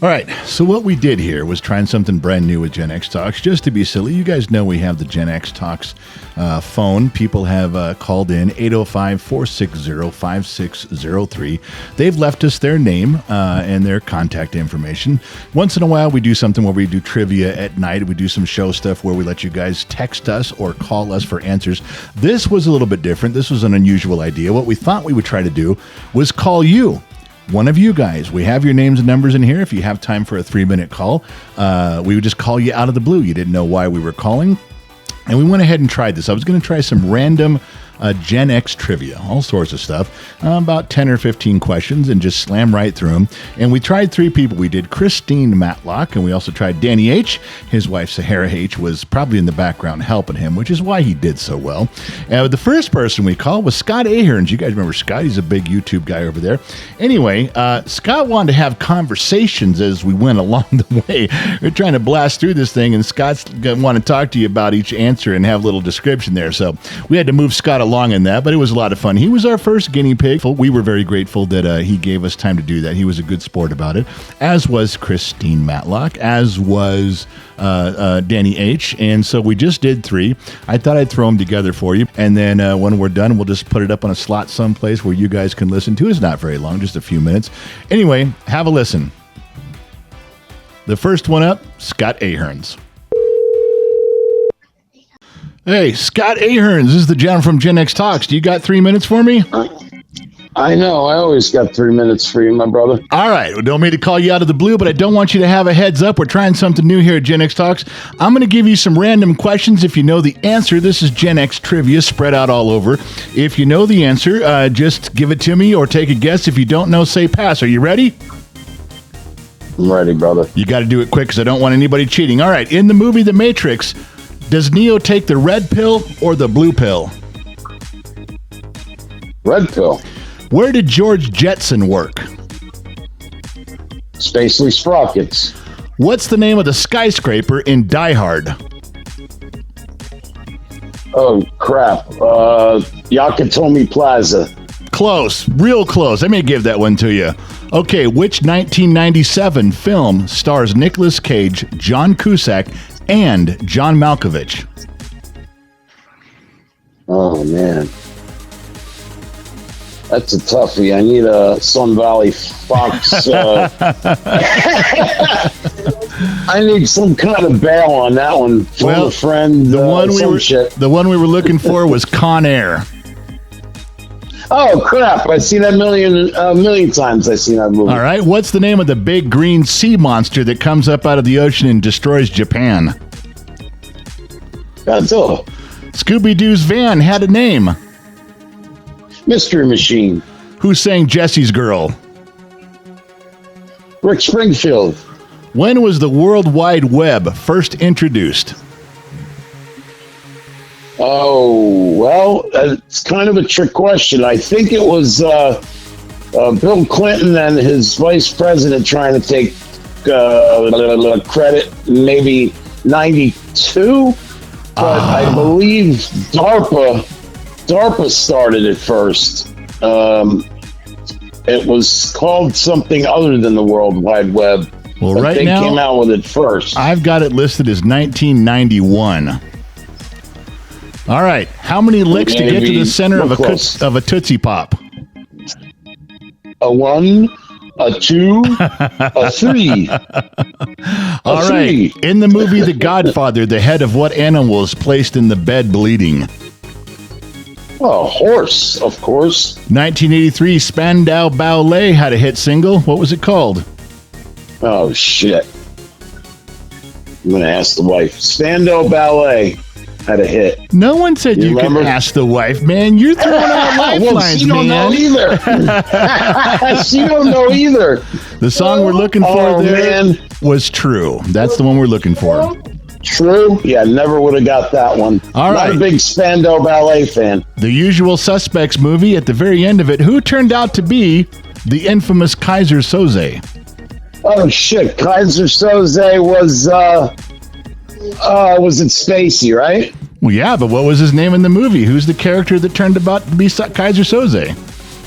All right, so what we did here was trying something brand new with Gen X Talks, just to be silly. You guys know we have the Gen X Talks phone. People have called in 805-460-5603. They've left us their name and their contact information. Once in a while, we do something where we do trivia at night. We do some show stuff where we let you guys text us or call us for answers. This was a little bit different. This was an unusual idea. What we thought we would try to do was call you. One of you guys. We have your names and numbers in here. If you have time for a 3-minute call, we would just call you out of the blue. You didn't know why we were calling. And we went ahead and tried this. I was going to try some random Gen X trivia, all sorts of stuff, about 10 or 15 questions, and just slam right through them. And we tried 3 people. We did Christine Matlock, and we also tried Danny H. His wife, Sahara H., was probably in the background helping him, which is why he did so well. The first person we called was Scott Ahern. You guys remember Scott? He's a big YouTube guy over there. Anyway, Scott wanted to have conversations as we went along the way. We're trying to blast through this thing, and Scott's going to want to talk to you about each answer and have a little description there. So we had to move Scott along in that, but it was a lot of fun. He was our first guinea pig. We were very grateful that he gave us time to do that. He was a good sport about it, as was Christine Matlock, as was Danny H. And so we just did 3. I thought I'd throw them together for you. And then when we're done, we'll just put it up on a slot someplace where you guys can listen to. It's not very long, just a few minutes. Anyway, have a listen. The first one up, Scott Ahern's. Hey, Scott Ahern, this is the gentleman from Gen X Talks. Do you got 3 minutes for me? I know. I always got 3 minutes for you, my brother. All right. Well, don't mean to call you out of the blue, but I don't want you to have a heads up. We're trying something new here at Gen X Talks. I'm going to give you some random questions. If you know the answer, this is Gen X trivia spread out all over. If you know the answer, just give it to me or take a guess. If you don't know, say pass. Are you ready? I'm ready, brother. You got to do it quick because I don't want anybody cheating. All right. In the movie The Matrix, does Neo take the red pill or the blue pill? Red pill. Where did George Jetson work? Spacely Sprockets. What's the name of the skyscraper in Die Hard? Oh, crap. Yakatomi Plaza. Close. Real close. I may give that one to you. Okay, which 1997 film stars Nicolas Cage, John Cusack, and John Malkovich? Oh, man. That's a toughie. I need a Sun Valley Fox. I need some kind of bail on that one. Phone a friend. The one we were looking for was Con Air. Oh, crap. I've seen that a million times. I've seen that movie. All right. What's the name of the big green sea monster that comes up out of the ocean and destroys Japan? Godzilla. Scooby-Doo's van had a name. Mystery Machine. Who sang Jesse's Girl? Rick Springfield. When was the World Wide Web first introduced? Oh, well, it's kind of a trick question. I think it was Bill Clinton and his vice president trying to take credit, maybe 92. But I believe DARPA started it first. It was called something other than the World Wide Web. Well, but right they now, came out with it first. I've got it listed as 1991. All right. How many licks to get to the center of a Tootsie Pop? A 1, a 2, a 3. All right. In the movie The Godfather, the head of what animal is placed in the bed bleeding? Oh, horse, of course. 1983, Spandau Ballet had a hit single. What was it called? Oh, shit. I'm going to ask the wife. Spandau Ballet had a hit. No one said you could ask the wife, man. You're throwing out lifelines, well, she don't know either. She don't know either. The song we're looking for was True. That's the one we're looking for. True? Yeah, never would have got that one. All right. Not a big Spandau Ballet fan. The Usual Suspects movie, at the very end of it, who turned out to be the infamous Kaiser Soze? Oh, shit. Kaiser Soze was it Spacey, right? Well, yeah, but what was his name in the movie? Who's the character that turned out to be Kaiser Soze?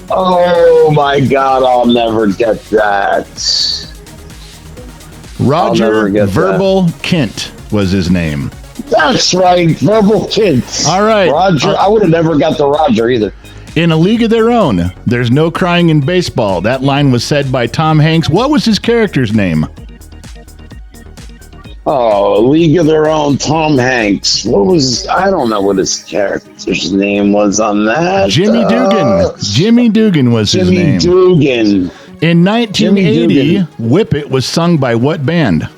Oh, my God. I'll never get that. Roger never get Verbal Kint was his name. That's right, Verbal Kids. All right. Roger. I would have never got the Roger either. In A League of Their Own, there's no crying in baseball. That line was said by Tom Hanks. What was his character's name? Oh, League of Their Own, Tom Hanks. I don't know what his character's name was on that. Jimmy Dugan. Jimmy Dugan was his name. Jimmy Dugan. In 1980, Dugan. Whip It was sung by what band?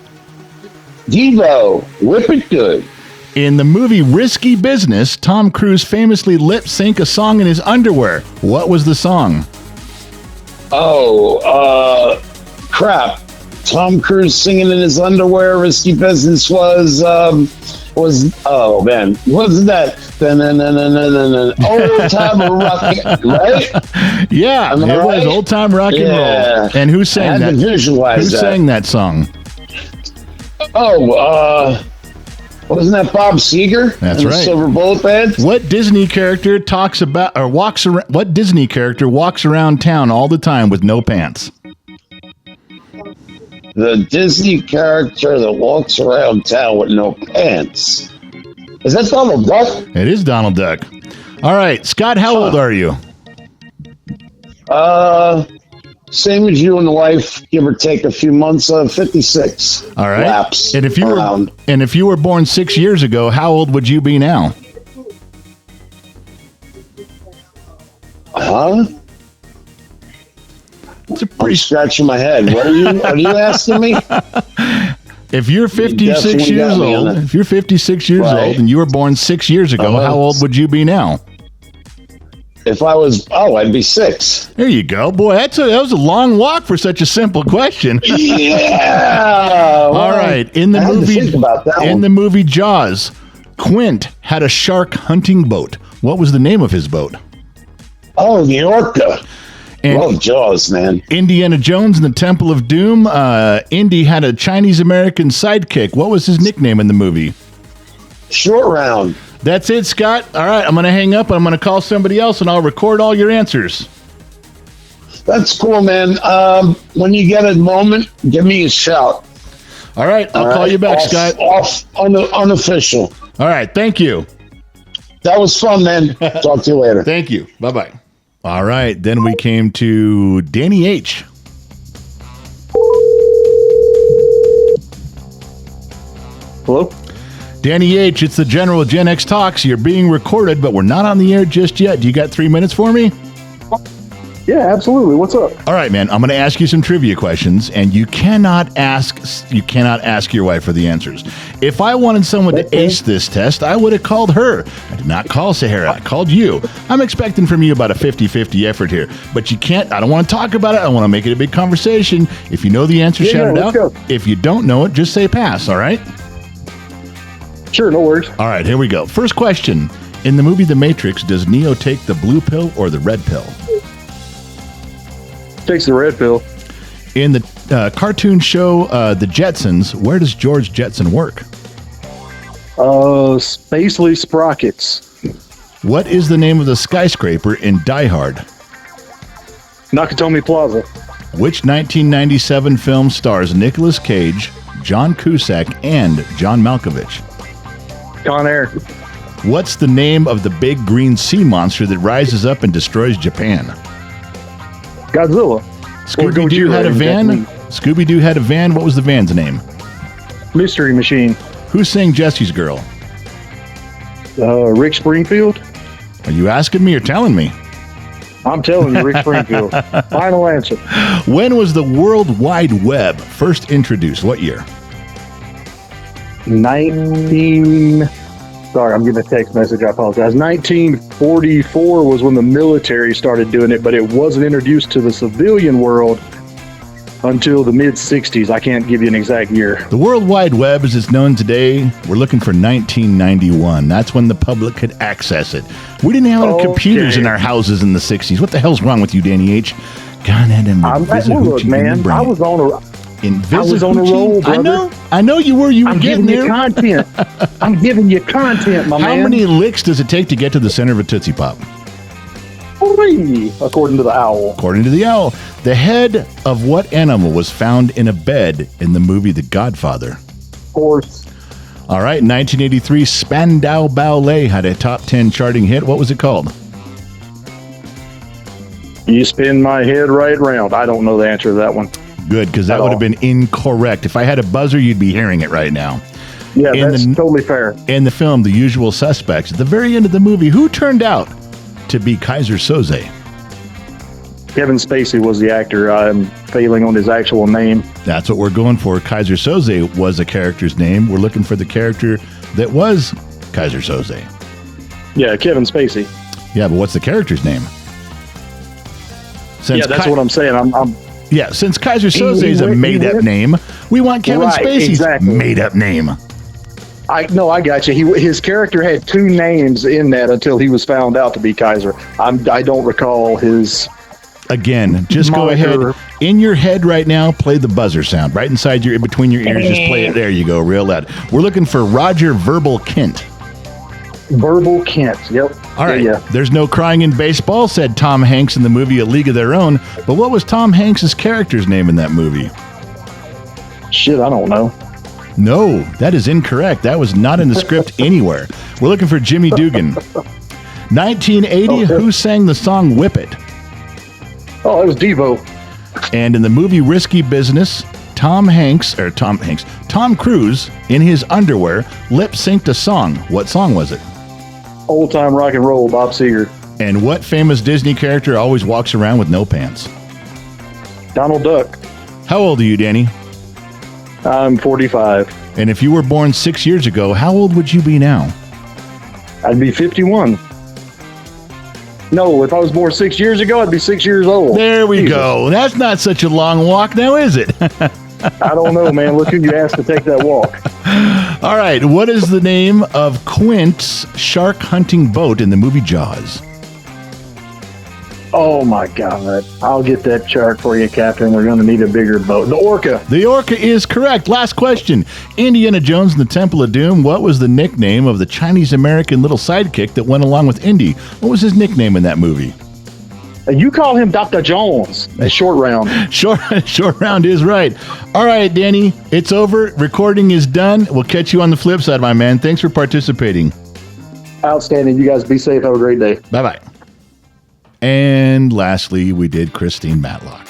Devo. Whip It Good. In the movie Risky Business, Tom Cruise famously lip-sync a song in his underwear. What was the song? Crap. Tom Cruise singing in his underwear. Risky Business was oh man, wasn't that old time rock, right? Yeah, Am I it was right? old time rock and roll. And who I sang had that? to visualize Who that. sang that song? Wasn't that Bob Seger? That's and the right. Silver Bullet Band. What Disney character talks about or walks around? What Disney character walks around town all the time with no pants? The Disney character that walks around town with no pants. Is that Donald Duck? It is Donald Duck. All right, Scott, how old are you? Same as you and the wife, give or take a few months. 56. All right. Laps And if around. you were born 6 years ago, how old would you be now? Huh? It's a I'm pretty. scratching my head. What are you asking me? If you're 56 definitely years got me on old, that. if you're 56 years Right. old and you were born 6 years ago, Uh-huh. how old would you be now? If I was, I'd be 6. There you go, boy. That was a long walk for such a simple question. Yeah. All right, in the I had to movie, think about that in one. the movie Jaws, Quint had a shark hunting boat. What was the name of his boat? Oh, the Orca. And Love Jaws, man. Indiana Jones and the Temple of Doom, Indy had a Chinese American sidekick. What was his nickname in the movie? Short round. That's it, Scott. All right, I'm going to hang up and I'm going to call somebody else and I'll record all your answers. That's cool, man. When you get a moment, give me a shout. All right, I'll All call right? you back, Off, Scott. unofficial. All right, thank you. That was fun, man. Talk to you later. Thank you. Bye-bye. All right, then we came to Danny H. Hello? Danny H., it's the General Gen X Talks. You're being recorded, but we're not on the air just yet. Do you got 3 minutes for me? Yeah, absolutely. What's up? All right, man. I'm going to ask you some trivia questions, and you cannot ask your wife for the answers. If I wanted someone to ace this test, I would have called her. I did not call Sahara. I called you. I'm expecting from you about a 50-50 effort here, but you can't. I don't want to talk about it. I want to make it a big conversation. If you know the answer, shout it let's out. go. If you don't know it, just say pass. All right. Sure, no worries. All right. Here we go. First question: in the movie The Matrix, does Neo take the blue pill or the red pill? Takes the red pill. In the cartoon show The Jetsons, where does George Jetson work? Spacely Sprockets. What is the name of the skyscraper in Die Hard? Nakatomi Plaza. Which 1997 film stars Nicolas Cage, John Cusack, and John Malkovich? Con Air. What's the name of the big green sea monster that rises up and destroys Japan? Godzilla. Scooby-Doo Gojira had a in van. Japanese. Scooby-Doo had a van. What was the van's name? Mystery Machine. Who sang Jesse's Girl? Rick Springfield. Are you asking me or telling me? I'm telling you, Rick Springfield. Final answer. When was the World Wide Web first introduced? What year? 19. Sorry, I'm getting a text message. I apologize. 1944 was when the military started doing it, but it wasn't introduced to the civilian world until the mid 60s. I can't give you an exact year. The World Wide Web, as it's known today, we're looking for 1991. That's when the public could access it. We didn't have any computers in our houses in the 60s. What the hell's wrong with you, Danny H? Gone ahead and Look, man, I was on a roll, brother. I know you were. You were I'm getting giving you there. content. I'm giving you content, my How man. many licks does it take to get to the center of a Tootsie Pop? Whee! According to the owl. According to the owl, the head of what animal was found in a bed in the movie The Godfather? Horse. All right, in 1983, Spandau Ballet had a top 10 charting hit. What was it called? You spin my head right round. I don't know the answer to that one. Good, because that At would have all. been incorrect. If I had a buzzer, you'd be hearing it right now. Yeah, In that's the- totally fair. In the film The Usual Suspects, at the very end of the movie, who turned out to be Kaiser Soze? Kevin Spacey was the actor. I'm failing on his actual name. That's what we're going for. Kaiser Soze was a character's name. We're looking for the character that was Kaiser Soze. Yeah, Kevin Spacey. Yeah, but what's the character's name? Since Yeah, that's what I'm saying. I'm Yeah, since Kaiser He Soze is a went- he made-up went- name, we want Kevin Right, Spacey's exactly. made-up name. I got you. His character had two names in that until he was found out to be Kaiser. I don't recall his. Again, just go ahead. Moniker. In your head right now, play the buzzer sound. Right inside your, between your ears, just play it. There you go, real loud. We're looking for Roger Verbal Kent. Verbal Kent. Yep. All right. Yeah. There's no crying in baseball, said Tom Hanks in the movie A League of Their Own. But what was Tom Hanks' character's name in that movie? Shit, I don't know. No, that is incorrect. That was not in the script anywhere. We're looking for Jimmy Dugan. 1980, who sang the song Whip It? Oh, it was Devo. And in the movie Risky Business, Tom Cruise, in his underwear, lip-synced a song. What song was it? Old time rock and roll, Bob Seger. And what famous Disney character always walks around with no pants? Donald Duck. How old are you, Danny? I'm 45. And if you were born 6 years ago, how old would you be now? I'd be 51. No, if I was born 6 years ago, I'd be 6 years old. There we Jesus. go. That's not such a long walk now, is it? I don't know, man. Look who you asked to take that walk. All right. What is the name of Quint's shark hunting boat in the movie Jaws? Oh my God. I'll get that chart for you, Captain. We're going to need a bigger boat. The Orca. The Orca is correct. Last question. Indiana Jones and the Temple of Doom. What was the nickname of the Chinese-American little sidekick that went along with Indy? What was his nickname in that movie? You call him Dr. Jones. A short round. Short round is right. All right, Danny, it's over. Recording is done. We'll catch you on the flip side, my man. Thanks for participating. Outstanding. You guys be safe. Have a great day. Bye-bye. And lastly, we did Christine Matlock.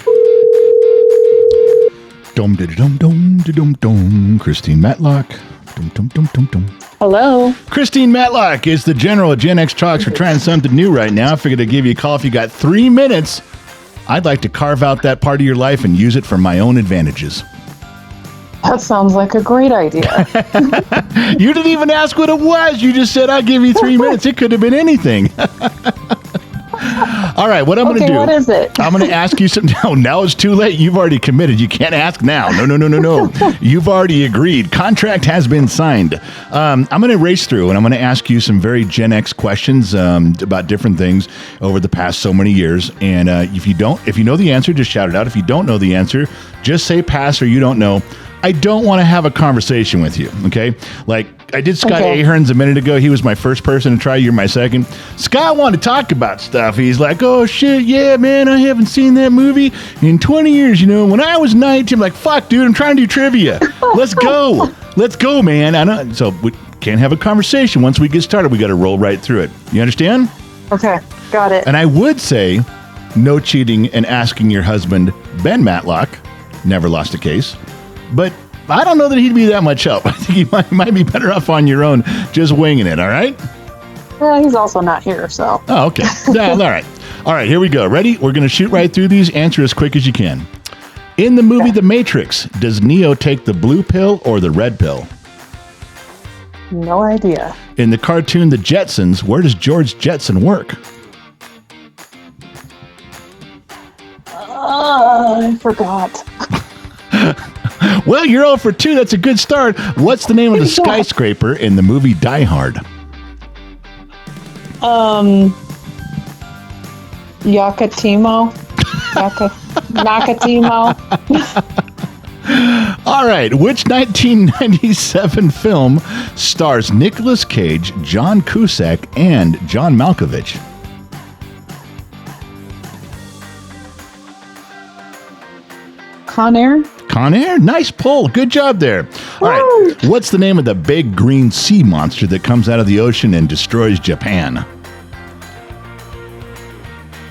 Dum dum dum dum dum dum. Christine Matlock. Dum dum dum dum dum. Hello. Christine Matlock is the general at Gen X Talks. We're trying something new right now. I figured I'd give you a call if you got 3 minutes. I'd like to carve out that part of your life and use it for my own advantages. That sounds like a great idea. You didn't even ask what it was. You just said, I'll give you 3 minutes. It could have been anything. All right, what I'm going to Okay, do. what is it? I'm going to ask you some. No, now it's too late. You've already committed. You can't ask now. No. You've already agreed. Contract has been signed. I'm going to race through and I'm going to ask you some very Gen X questions about different things over the past so many years. And if you know the answer, just shout it out. If you don't know the answer, just say pass or you don't know. I don't want to have a conversation with you, okay? Like, I did Scott Okay. Ahern's a minute ago. He was my first person to try. You're my second. Scott wanted to talk about stuff. He's like, oh, shit, yeah, man, I haven't seen that movie in 20 years. You know, when I was 19, I'm like, fuck, dude, I'm trying to do trivia. Let's go. Let's go, man. So we can't have a conversation. Once we get started, we got to roll right through it. You understand? Okay, got it. And I would say no cheating and asking your husband, Ben Matlock, never lost a case. But I don't know that he'd be that much help. I think you might be better off on your own, just winging it, all right? Well, he's also not here, so. Oh, okay. Yeah, all right. All right, here we go. Ready? We're going to shoot right through these. Answer as quick as you can. In the movie The Matrix, does Neo take the blue pill or the red pill? No idea. In the cartoon The Jetsons, where does George Jetson work? I forgot. Well, you're 0 for 2. That's a good start. What's the name of the skyscraper in the movie Die Hard? Yakatimo. Nakatimo. All right. Which 1997 film stars Nicolas Cage, John Cusack, and John Malkovich? Con Air? Con Air? Nice pull. Good job there. All right. What's the name of the big green sea monster that comes out of the ocean and destroys Japan?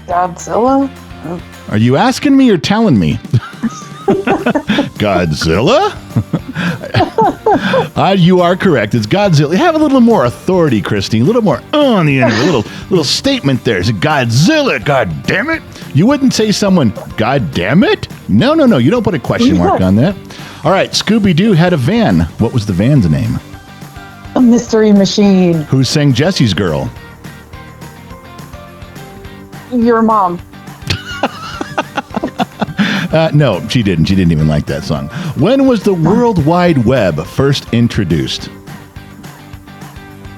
Godzilla? Are you asking me or telling me? Godzilla? You are correct. It's Godzilla. Have a little more authority, Christine. A little more on the end of it. A little statement there. Is it Godzilla? God damn it. You wouldn't say someone, God damn it? No. You don't put a question mark on that. All right. Scooby-Doo had a van. What was the van's name? A Mystery Machine. Who sang Jesse's Girl? Your mom. No, she didn't. She didn't even like that song. When was the World Wide Web first introduced?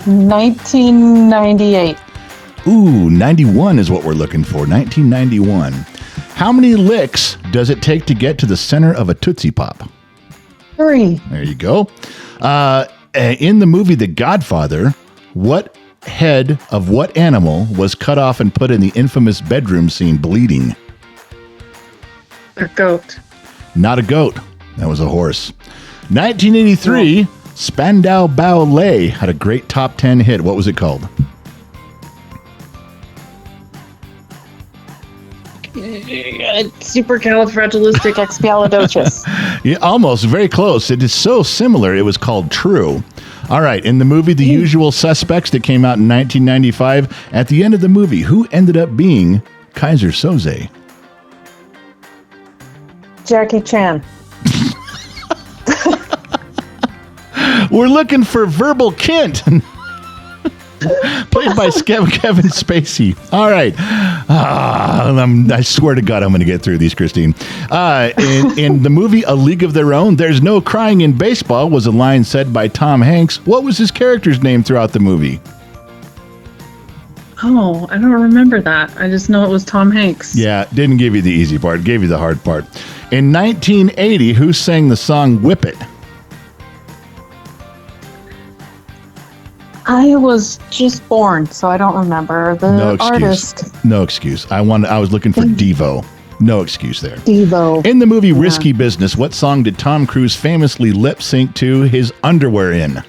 1998. Ooh, 91 is what we're looking for. 1991. How many licks does it take to get to the center of a Tootsie Pop? 3. There you go. In the movie The Godfather, what head of what animal was cut off and put in the infamous bedroom scene bleeding? A goat. Not a goat. That was a horse. 1983, Spandau Ballet had a great top 10 hit. What was it called? Supercalifragilisticexpialidocious. Yeah, almost. Very close. It is so similar. It was called True. All right. In the movie The Usual Suspects that came out in 1995, at the end of the movie, who ended up being Kaiser Soze? Jackie Chan. We're looking for Verbal Kint. Played by Kevin Spacey. All right. I swear to God, I'm going to get through these, Christine. In the movie A League of Their Own, "There's no crying in baseball" was a line said by Tom Hanks. What was his character's name throughout the movie? Oh, I don't remember that. I just know it was Tom Hanks. Yeah, didn't give you the easy part. Gave you the hard part. In 1980, who sang the song Whip It? I was just born, so I don't remember the artist. No excuse. I was looking for Devo. No excuse there. Devo. In the movie Risky Business, what song did Tom Cruise famously lip sync to his underwear in?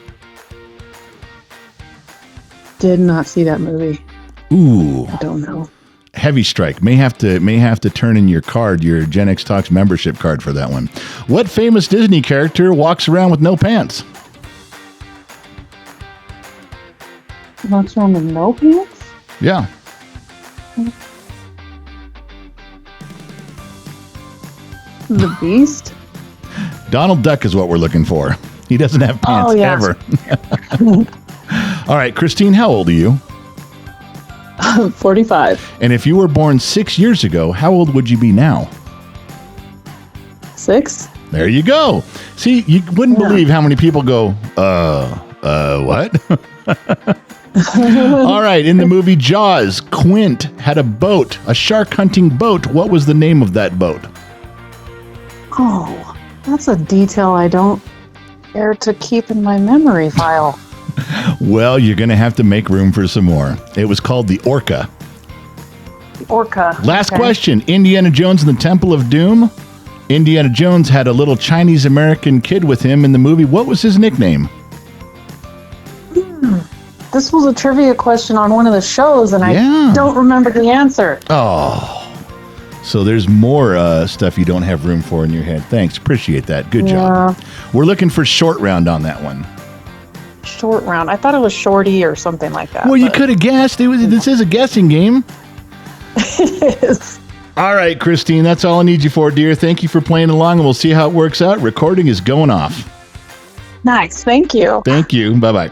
Did not see that movie. Ooh. I don't know. Heavy strike. May have to turn in your card, your Gen X Talks membership card for that one. What famous Disney character walks around with no pants? Walks around with no pants? Yeah. The Beast? Donald Duck is what we're looking for. He doesn't have pants ever. All right, Christine, how old are you? 45. And if you were born 6 years ago, how old would you be now? 6? There you go. See, you wouldn't believe how many people go, what? All right, in the movie Jaws, Quint had a boat, a shark hunting boat. What was the name of that boat? Oh, that's a detail I don't care to keep in my memory file. Well, you're going to have to make room for some more. It was called the Orca. Orca. Last Okay. question. Indiana Jones and the Temple of Doom. Indiana Jones had a little Chinese-American kid with him in the movie. What was his nickname? This was a trivia question on one of the shows, and I don't remember the answer. Oh. So there's more stuff you don't have room for in your head. Thanks. Appreciate that. Good job. We're looking for short round on that one. Short round. I thought it was Shorty or something like that. Well, you could have guessed. This is a guessing game. It is. All right, Christine, that's all I need you for, dear. Thank you for playing along, and we'll see how it works out. Recording is going off. Nice. Thank you. Thank you. Bye-bye.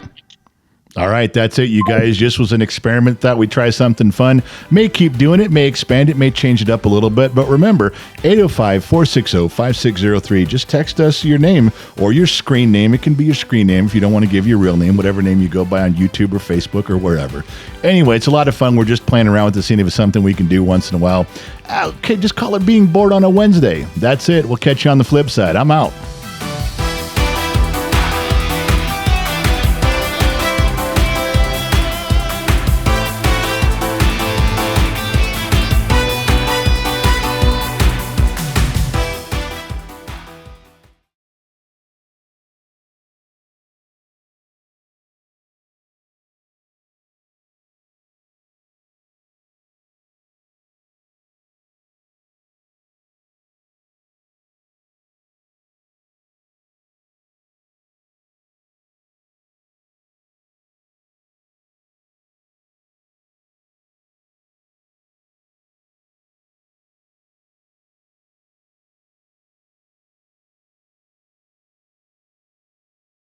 All right, that's it, you guys. Just was an experiment. Thought we'd try something fun. May keep doing it, may expand it, may change it up a little bit. But remember, 805-460-5603. Just text us your name or your screen name. It can be your screen name if you don't want to give your real name, whatever name you go by on YouTube or Facebook or wherever. Anyway, it's a lot of fun. We're just playing around with this, seeing if it's something we can do once in a while. Okay, just call it being bored on a Wednesday. That's it. We'll catch you on the flip side. I'm out.